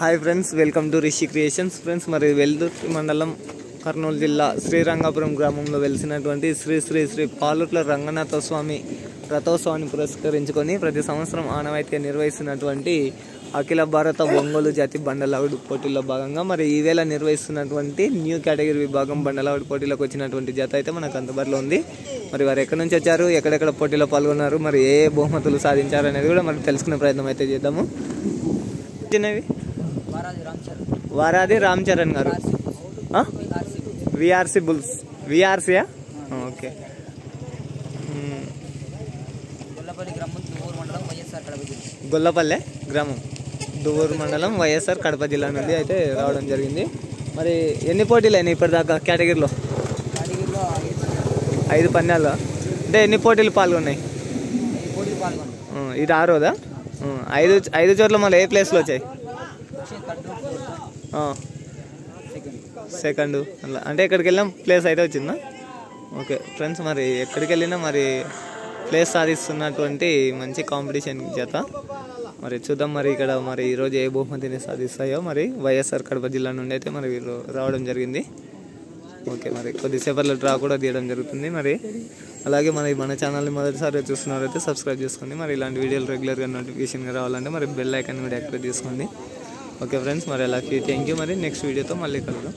Hi friends, welcome to Rishi creations. Friends, మరి వెల్దుర్తి మండలం కర్నూలు జిల్లా శ్రీరంగాపురం గ్రామంలో వెలిసినటువంటి శ్రీ శ్రీ శ్రీ పాలుట్ల రంగనాథ స్వామి రథోత్సవాన్ని పురస్కరించుకొని ప్రతి సంవత్సరం ఆనవాయితీగా నిర్వహిస్తున్నటువంటి అఖిల భారత ఒంగోలు జాతి బండలాగుడు పోటీల్లో భాగంగా మరి ఈవేళ నిర్వహిస్తున్నటువంటి న్యూ కేటగిరీ విభాగం బండలాగుడు పోటీలోకి వచ్చినటువంటి జత అయితే మనకు అందుబాటులో ఉంది. మరి వారు ఎక్కడి నుంచి వచ్చారు, ఎక్కడెక్కడ పోటీలో పాల్గొన్నారు, మరి ఏ బహుమతులు సాధించారు అనేది కూడా మరి తెలుసుకునే ప్రయత్నం అయితే చేద్దాము. వారాది రామ్ చరణ్ గారు, విఆర్సి బుల్స్, విఆర్సియా? ఓకే. గొల్లపల్లె గ్రామం, దువ్వూరు మండలం, వైఎస్ఆర్ కడప జిల్లా నుండి అయితే రావడం జరిగింది. మరి ఎన్ని పోటీలు అయినాయి ఇప్పటిదాకా కేటగిరీలో? 5 పందాలు. అంటే ఎన్ని పోటీలు పాల్గొన్నాయి? ఇది 6దా? 5 చోట్ల మళ్ళీ ఏ ప్లేస్లో వచ్చాయి? సెకండ్. అలా అంటే ఎక్కడికి వెళ్ళినా ప్లేస్ అయితే వచ్చిందా? ఓకే ఫ్రెండ్స్, మరి ఎక్కడికి వెళ్ళినా మరి ప్లేస్ సాధిస్తున్నటువంటి మంచి కాంపిటీషన్ జత. మరి చూద్దాం మరి ఇక్కడ మరి ఈరోజు ఏ బహుమతిని సాధిస్తాయో. మరి వైఎస్ఆర్ కడప జిల్లా నుండి అయితే మరి వీళ్ళు రావడం జరిగింది. ఓకే, మరి కొద్దిసేపట్లో డ్రా కూడా తీయడం జరుగుతుంది. మరి అలాగే మన ఛానల్ని మొదటిసారి చూస్తున్నారైతే సబ్స్క్రైబ్ చేసుకోండి. మరి ఇలాంటి వీడియోలు రెగ్యులర్గా నోటిఫికేషన్గా రావాలంటే మరి బెల్ ఐకాన్ కూడా యాక్టివేట్ చేసుకోండి. ఓకే ఫ్రెండ్స్, మరి అలాగే థ్యాంక్ యూ. మరి నెక్స్ట్ వీడియోతో మళ్ళీ కలుద్దాం.